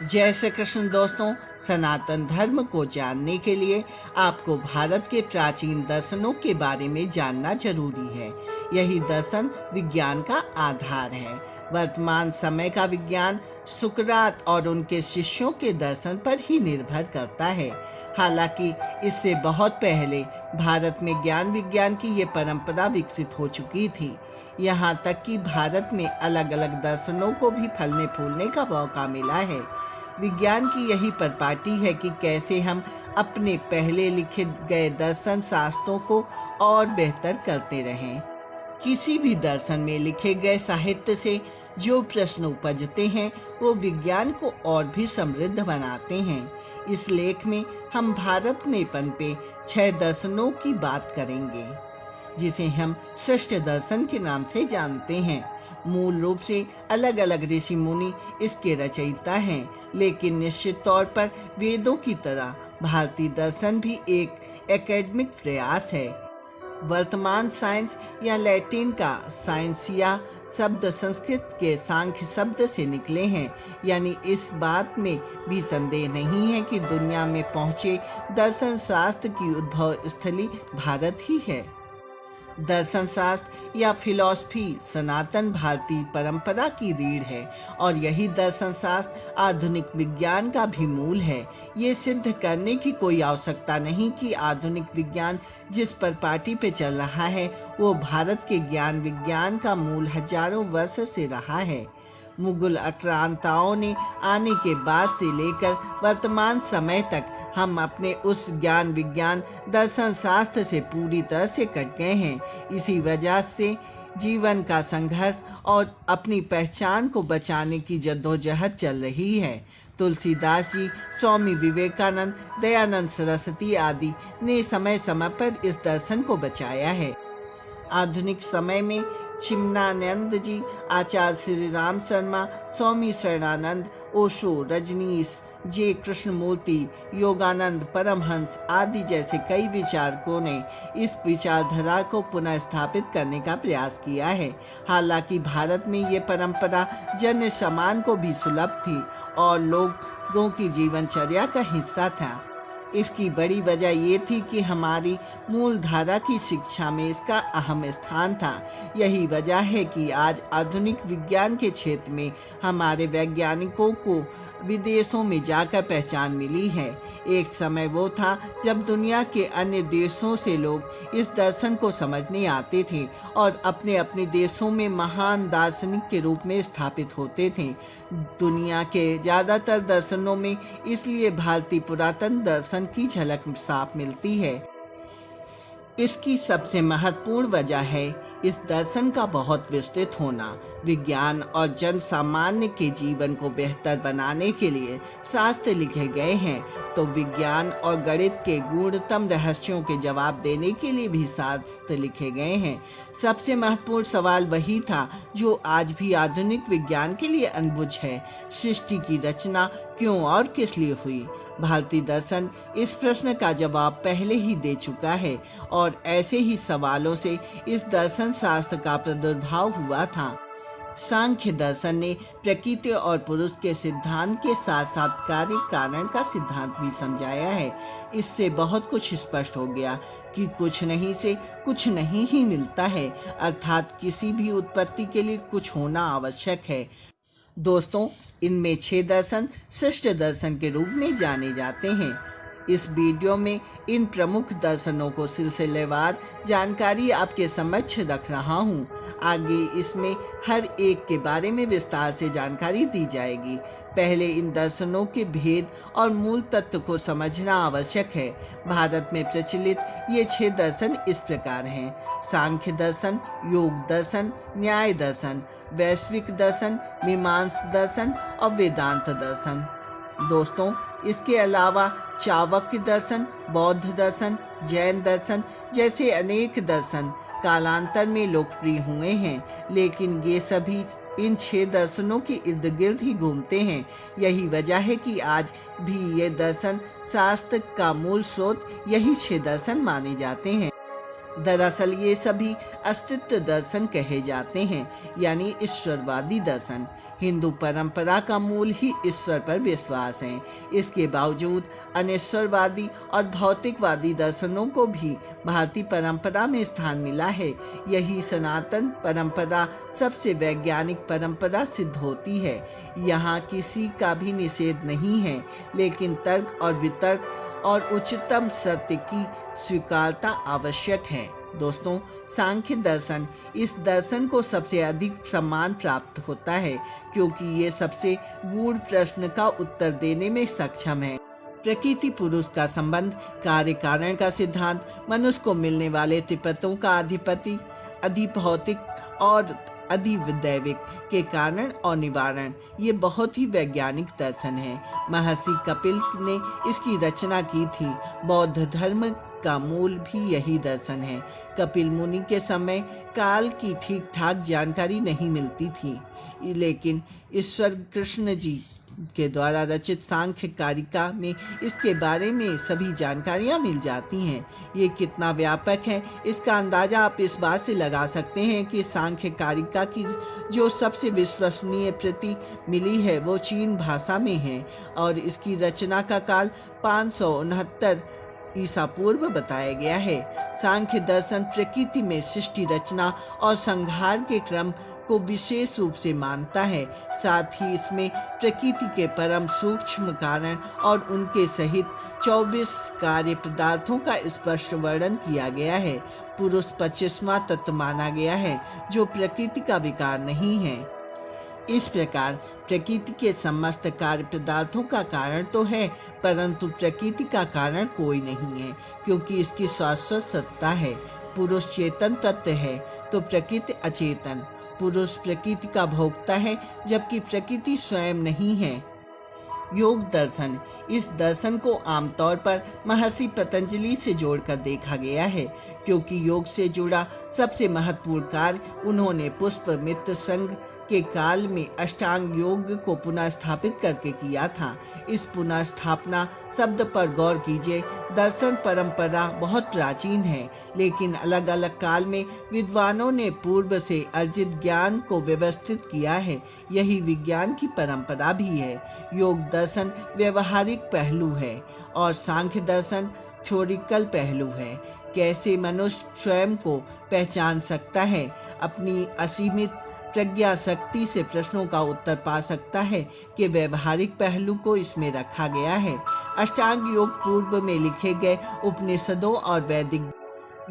जय श्री कृष्ण दोस्तों। सनातन धर्म को जानने के लिए आपको भारत के प्राचीन दर्शनों के बारे में जानना जरूरी है। यही दर्शन विज्ञान का आधार है। वर्तमान समय का विज्ञान सुकरात और उनके शिष्यों के दर्शन पर ही निर्भर करता है। हालांकि इससे बहुत पहले भारत में ज्ञान विज्ञान की ये परंपरा विकसित हो चुकी थी। यहाँ तक कि भारत में अलग अलग दर्शनों को भी फलने फूलने का मौका मिला है। विज्ञान की यही परिपाटी है कि कैसे हम अपने पहले लिखे गए दर्शन शास्त्रों को और बेहतर करते रहें। किसी भी दर्शन में लिखे गए साहित्य से जो प्रश्न उपजते हैं वो विज्ञान को और भी समृद्ध बनाते हैं। इस लेख में हम भारत में पनपे 6 दर्शनों की बात करेंगे, जिसे हम श्रेष्ठ दर्शन के नाम से जानते हैं। मूल रूप से अलग अलग ऋषि मुनि इसके रचयिता हैं, लेकिन निश्चित तौर पर वेदों की तरह भारतीय दर्शन भी एक एकेडमिक प्रयास है। वर्तमान साइंस या लैटिन का साइंसिया शब्द संस्कृत के सांख्य शब्द से निकले हैं, यानी इस बात में भी संदेह नहीं है कि दुनिया में पहुंचे दर्शन शास्त्र की उद्भव स्थली भारत ही है। दर्शन शास्त्र या फिलॉसफी सनातन भारतीय परंपरा की रीढ़ है और यही दर्शन शास्त्र आधुनिक विज्ञान का भी मूल है। ये सिद्ध करने की कोई आवश्यकता नहीं कि आधुनिक विज्ञान जिस पर पार्टी पे चल रहा है वो भारत के ज्ञान विज्ञान का मूल हजारों वर्ष से रहा है। मुगल आक्रांताओं ने आने के बाद से लेकर वर्तमान समय तक हम अपने उस ज्ञान विज्ञान दर्शन शास्त्र से पूरी तरह से कट गए हैं। इसी वजह से जीवन का संघर्ष और अपनी पहचान को बचाने की जद्दोजहद चल रही है। तुलसीदास जी, स्वामी विवेकानंद, दयानंद सरस्वती आदि ने समय समय पर इस दर्शन को बचाया है। आधुनिक समय में चिमनानंद जी, आचार्य श्री राम शर्मा, स्वामी शरणानंद, ओशो, रजनीश, जे कृष्णमूर्ति, योगानंद, परमहंस आदि जैसे कई विचारकों ने इस विचारधारा को पुनः स्थापित करने का प्रयास किया है। हालांकि भारत में ये परंपरा जन समान को भी सुलभ थी और लोगों की जीवनचर्या का हिस्सा था। इसकी बड़ी वजह ये थी कि हमारी मूल धारा की शिक्षा में इसका अहम स्थान था। यही वजह है कि आज आधुनिक विज्ञान के क्षेत्र में हमारे वैज्ञानिकों को विदेशों में जाकर पहचान मिली है। एक समय वो था जब दुनिया के अन्य देशों से लोग इस दर्शन को समझने आते थे और अपने अपने देशों में महान दार्शनिक के रूप में स्थापित होते थे। दुनिया के ज़्यादातर दर्शनों में इसलिए भारतीय पुरातन दर्शन की झलक साफ मिलती है। इसकी सबसे महत्वपूर्ण वजह है इस दर्शन का बहुत विस्तृत होना। विज्ञान और जन सामान्य के जीवन को बेहतर बनाने के लिए शास्त्र लिखे गए हैं, तो विज्ञान और गणित के गूढ़तम रहस्यों के जवाब देने के लिए भी शास्त्र लिखे गए हैं। सबसे महत्वपूर्ण सवाल वही था जो आज भी आधुनिक विज्ञान के लिए अनबुझ है: सृष्टि की रचना क्यों और किस लिए हुई। भारतीय दर्शन इस प्रश्न का जवाब पहले ही दे चुका है और ऐसे ही सवालों से इस दर्शन शास्त्र का प्रादुर्भाव हुआ था। सांख्य दर्शन ने प्रकृति और पुरुष के सिद्धांत के साथ साथ कार्य कारण का सिद्धांत भी समझाया है। इससे बहुत कुछ स्पष्ट हो गया कि कुछ नहीं से कुछ नहीं ही मिलता है, अर्थात किसी भी उत्पत्ति के लिए कुछ होना आवश्यक है। दोस्तों, इनमें 6 दर्शन श्रेष्ठ दर्शन के रूप में जाने जाते हैं। इस वीडियो में इन प्रमुख दर्शनों को सिलसिलेवार जानकारी आपके समक्ष रख रहा हूँ। आगे इसमें हर एक के बारे में विस्तार से जानकारी दी जाएगी। पहले इन दर्शनों के भेद और मूल तत्व को समझना आवश्यक है। भारत में प्रचलित ये 6 दर्शन इस प्रकार हैं: सांख्य दर्शन, योग दर्शन, न्याय दर्शन, वैश्विक दर्शन, मीमांसा दर्शन और वेदांत दर्शन। दोस्तों, इसके अलावा चाणक्य दर्शन, बौद्ध दर्शन, जैन दर्शन जैसे अनेक दर्शन कालांतर में लोकप्रिय हुए हैं, लेकिन ये सभी इन 6 दर्शनों के इर्द गिर्द ही घूमते हैं। यही वजह है कि आज भी ये दर्शन शास्त्र का मूल स्रोत यही 6 दर्शन माने जाते हैं। दरअसल ये सभी अस्तित्व दर्शन कहे जाते हैं, यानी ईश्वरवादी दर्शन। हिंदू परंपरा का मूल ही ईश्वर पर विश्वास है। इसके बावजूद अनिश्वरवादी और भौतिकवादी दर्शनों को भी भारतीय परंपरा में स्थान मिला है। यही सनातन परंपरा सबसे वैज्ञानिक परंपरा सिद्ध होती है। यहाँ किसी का भी निषेध नहीं है, लेकिन तर्क और वितर्क और उच्चतम सत्य की स्वीकारता आवश्यक है। दोस्तों, सांख्य दर्शन, इस दर्शन को सबसे अधिक सम्मान प्राप्त होता है क्योंकि ये सबसे गूढ़ प्रश्न का उत्तर देने में सक्षम है। प्रकृति पुरुष का संबंध, कार्य कारण का सिद्धांत, मनुष्य को मिलने वाले त्रिपतों का अधिपति, अधिभौतिक और अधिदैविक के कारण और निवारण, ये बहुत ही वैज्ञानिक दर्शन है। महर्षि कपिल ने इसकी रचना की थी। बौद्ध धर्म का मूल भी यही दर्शन है। कपिल मुनि के समय काल की ठीक ठाक जानकारी नहीं मिलती थी, लेकिन ईश्वर कृष्ण जी के द्वारा रचित सांख्य कारिका में इसके बारे में सभी जानकारियां मिल जाती हैं। ये कितना व्यापक है, इसका अंदाजा आप इस बात से लगा सकते हैं कि सांख्य कारिका की जो सबसे विश्वसनीय प्रति मिली है वो चीन भाषा में है और इसकी रचना का काल 569 ईसा पूर्व बताया गया है। सांख्य दर्शन प्रकृति में सृष्टि रचना और संहार के क्रम को विशेष रूप से मानता है। साथ ही इसमें प्रकृति के परम सूक्ष्म कारण और उनके सहित 24 कार्य पदार्थों का स्पष्ट वर्णन किया गया है। पुरुष 25वां तत्व माना गया है जो प्रकृति का विकार नहीं है। इस प्रकार प्रकृति के समस्त कार्य पदार्थों का कारण तो है, परंतु प्रकृति का कारण कोई नहीं है क्योंकि इसकी शाश्वत सत्ता है। पुरुष चेतन तत्व है तो प्रकृति अचेतन। पुरुष प्रकृति का भोक्ता है जबकि प्रकृति स्वयं नहीं है। योग दर्शन, इस दर्शन को आमतौर पर महर्षि पतंजलि से जोड़कर देखा गया है क्योंकि योग से जुड़ा सबसे महत्वपूर्ण कार्य उन्होंने पुष्पमित्र संघ के काल में अष्टांग योग को पुनः स्थापित करके किया था। इस पुनः स्थापना शब्द पर गौर कीजिए। दर्शन परंपरा बहुत प्राचीन है, लेकिन अलग अलग काल में विद्वानों ने पूर्व से अर्जित ज्ञान को व्यवस्थित किया है। यही विज्ञान की परंपरा भी है। योग दर्शन व्यवहारिक पहलू है और सांख्य दर्शन थ्योरिकल पहलू है। कैसे मनुष्य स्वयं को पहचान सकता है, अपनी असीमित प्रज्ञा शक्ति से प्रश्नों का उत्तर पा सकता है कि व्यवहारिक पहलू को इसमें रखा गया है। अष्टांग योग पूर्व में लिखे गए उपनिषदों और वैदिक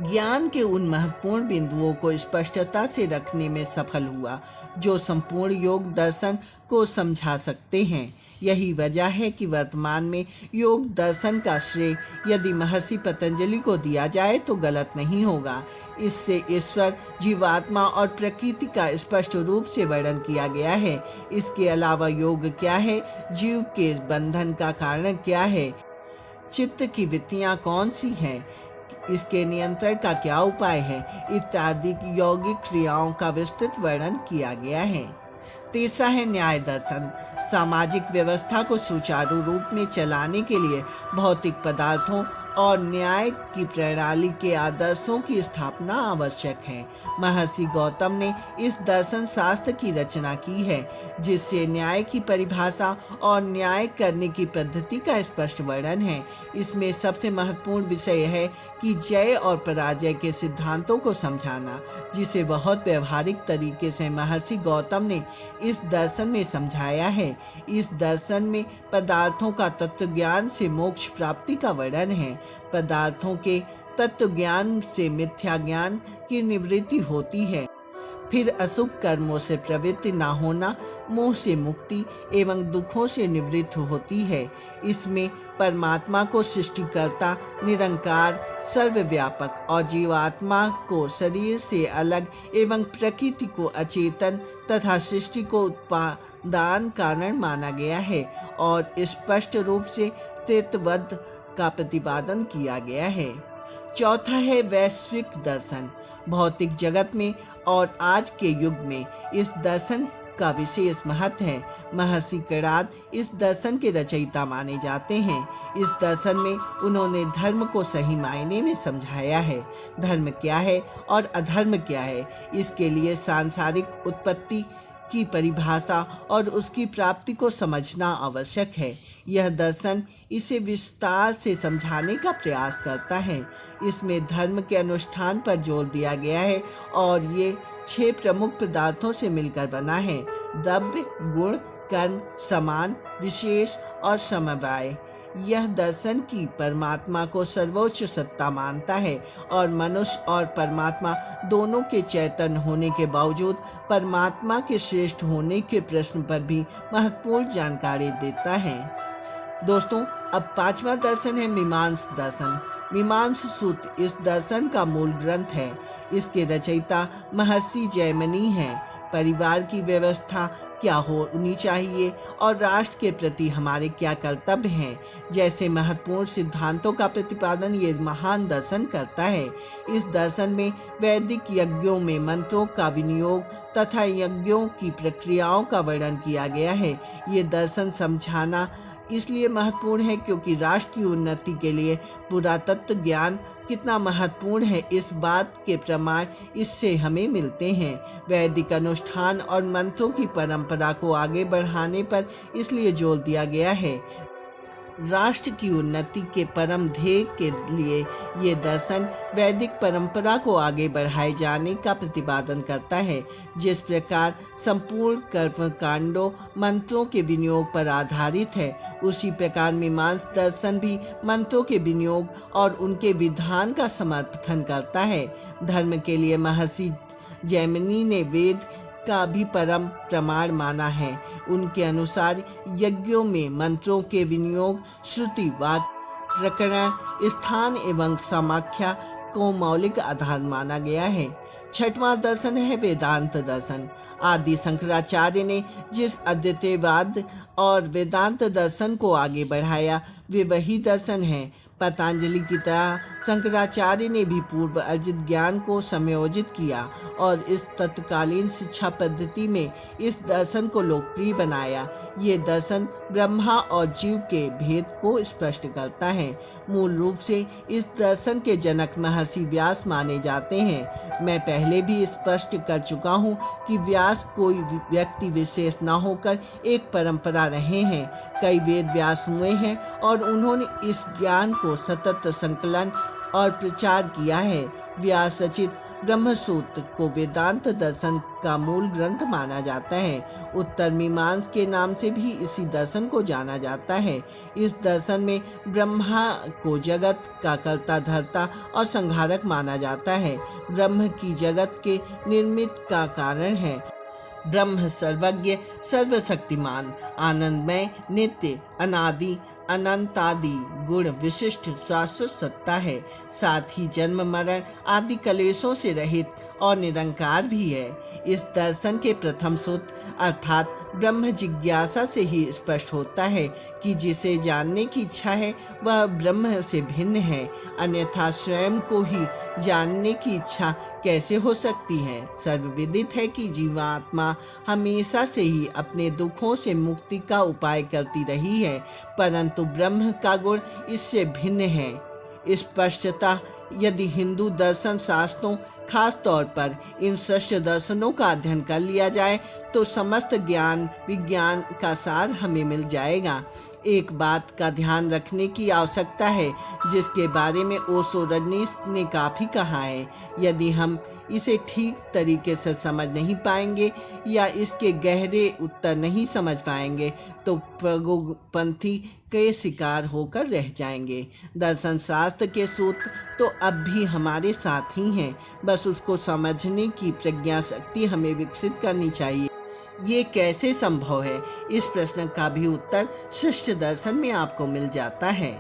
ज्ञान के उन महत्वपूर्ण बिंदुओं को स्पष्टता से रखने में सफल हुआ जो संपूर्ण योग दर्शन को समझा सकते हैं। यही वजह है कि वर्तमान में योग दर्शन का श्रेय यदि महर्षि पतंजलि को दिया जाए तो गलत नहीं होगा। इससे ईश्वर, जीवात्मा और प्रकृति का स्पष्ट रूप से वर्णन किया गया है। इसके अलावा योग क्या है, जीव के बंधन का कारण क्या है, चित्त की वृत्तियां कौन सी हैं, इसके नियंत्रण का क्या उपाय है, इत्यादि यौगिक क्रियाओं का विस्तृत वर्णन किया गया है। तीसरा है न्याय दर्शन। सामाजिक व्यवस्था को सुचारू रूप में चलाने के लिए भौतिक पदार्थों और न्याय की प्रणाली के आदर्शों की स्थापना आवश्यक है। महर्षि गौतम ने इस दर्शन शास्त्र की रचना की है जिससे न्याय की परिभाषा और न्याय करने की पद्धति का स्पष्ट वर्णन है। इसमें सबसे महत्वपूर्ण विषय है कि जय और पराजय के सिद्धांतों को समझाना, जिसे बहुत व्यवहारिक तरीके से महर्षि गौतम ने इस दर्शन में समझाया है। इस दर्शन में पदार्थों का तत्व ज्ञान से मोक्ष प्राप्ति का वर्णन है। पदार्थों के तत्व ज्ञान से मिथ्या ज्ञान की निवृत्ति होती है। फिर अशुभ कर्मों से प्रवृत्ति न होना, मोह से मुक्ति एवं दुखों से निवृत्त होती है। इसमें परमात्मा को सृष्टिकर्ता, निरंकार, सर्वव्यापक और जीवात्मा को शरीर से अलग एवं प्रकृति को अचेतन तथा सृष्टि को उत्पादन कारण माना गया है और स्पष्ट रूप से तत्वद का प्रतिपादन किया गया है। चौथा है वैश्विक दर्शन। भौतिक जगत में और आज के युग में इस दर्शन का विशेष महत्व है। महर्षि कणाद इस दर्शन के रचयिता माने जाते हैं। इस दर्शन में उन्होंने धर्म को सही मायने में समझाया है। धर्म क्या है और अधर्म क्या है, इसके लिए सांसारिक उत्पत्ति की परिभाषा और उसकी प्राप्ति को समझना आवश्यक है। यह दर्शन इसे विस्तार से समझाने का प्रयास करता है। इसमें धर्म के अनुष्ठान पर जोर दिया गया है और ये 6 प्रमुख पदार्थों से मिलकर बना है: द्रव्य, गुण, कर्म, समान, विशेष और समवाय। यह दर्शन की परमात्मा को सर्वोच्च सत्ता मानता है और मनुष्य और परमात्मा दोनों के चैतन्य होने के बावजूद परमात्मा के श्रेष्ठ होने के प्रश्न पर भी महत्वपूर्ण जानकारी देता है। दोस्तों, अब 5वां दर्शन है मीमांस दर्शन। मीमांस सूत्र इस दर्शन का मूल ग्रंथ है। इसके रचयिता महर्षि जैमिनी हैं। परिवार की व्यवस्था क्या होनी चाहिए और राष्ट्र के प्रति हमारे क्या कर्तव्य हैं जैसे महत्वपूर्ण सिद्धांतों का प्रतिपादन ये महान दर्शन करता है। इस दर्शन में वैदिक यज्ञों में मंत्रों का विनियोग तथा यज्ञों की प्रक्रियाओं का वर्णन किया गया है। ये दर्शन समझाना इसलिए महत्वपूर्ण है क्योंकि राष्ट्र की उन्नति के लिए पुरातत्व ज्ञान कितना महत्वपूर्ण है, इस बात के प्रमाण इससे हमें मिलते हैं। वैदिक अनुष्ठान और मंत्रों की परंपरा को आगे बढ़ाने पर इसलिए जोर दिया गया है। राष्ट्र की उन्नति के परम ध्येय के लिए ये दर्शन वैदिक परंपरा को आगे बढ़ाए जाने का प्रतिपादन करता है। जिस प्रकार संपूर्ण कर्मकांडों मंत्रों के विनियोग पर आधारित है, उसी प्रकार मीमांस दर्शन भी मंत्रों के विनियोग और उनके विधान का समर्थन करता है। धर्म के लिए महर्षि जैमिनी ने वेद का भी परम प्रमाण माना है। उनके अनुसार यज्ञों में मंत्रों के विनियोग, श्रुति, वाक्य, प्रकरण, स्थान एवं समाख्या को मौलिक आधार माना गया है। 6वां दर्शन है वेदांत दर्शन। आदि शंकराचार्य ने जिस अद्वैतवाद और वेदांत दर्शन को आगे बढ़ाया वे वही दर्शन है। पतंजलि की तरह शंकराचार्य ने भी पूर्व अर्जित ज्ञान को समयोजित किया और इस तत्कालीन शिक्षा पद्धति में इस दर्शन को लोकप्रिय बनाया। ये दर्शन ब्रह्मा और जीव के भेद को स्पष्ट करता है। मूल रूप से इस दर्शन के जनक महर्षि व्यास माने जाते हैं। मैं पहले भी स्पष्ट कर चुका हूँ कि व्यास कोई व्यक्ति विशेष न होकर एक परंपरा रहे हैं। कई वेद व्यास हुए हैं और उन्होंने इस ज्ञान को सतत संकलन और प्रचार किया है। व्यास रचित ब्रह्मसूत्र को वेदांत दर्शन का मूल ग्रंथ माना जाता है। उत्तर मीमांस के नाम से भी इसी दर्शन को जाना जाता है। इस दर्शन में ब्रह्मा को जगत का कर्ता धर्ता और संहारक माना जाता है। ब्रह्म की जगत के निर्मित का कारण है। ब्रह्म सर्वज्ञ, सर्वशक्तिमान, आनंदमय, नित्य, अनादि, अनंतादि गुण विशिष्ट शाश्वत सत्ता है। साथ ही जन्म मरण आदि कलेशों से रहित और निरंकार भी है। इस दर्शन के प्रथम सूत्र अर्थात ब्रह्म जिज्ञासा से ही स्पष्ट होता है कि जिसे जानने की इच्छा है वह ब्रह्म से भिन्न है, अन्यथा स्वयं को ही जानने की इच्छा कैसे हो सकती है। सर्वविदित है कि जीवात्मा हमेशा से ही अपने दुखों से मुक्ति का उपाय करती रही है, परंतु ब्रह्म का गुण इससे भिन्न है। स्पष्टता यदि हिंदू दर्शन शास्त्रों खास तौर पर इन श्रेष्ठ दर्शनों का अध्ययन कर लिया जाए तो समस्त ज्ञान विज्ञान का सार हमें मिल जाएगा। एक बात का ध्यान रखने की आवश्यकता है जिसके बारे में ओशो रजनीश ने काफ़ी कहा है। यदि हम इसे ठीक तरीके से समझ नहीं पाएंगे या इसके गहरे उत्तर नहीं समझ पाएंगे तो प्रगोपंथी के शिकार होकर रह जाएंगे। दर्शन शास्त्र के सूत्र तो अब भी हमारे साथ ही हैं, बस उसको समझने की प्रज्ञा शक्ति हमें विकसित करनी चाहिए। ये कैसे संभव है, इस प्रश्न का भी उत्तर शिष्ट दर्शन में आपको मिल जाता है।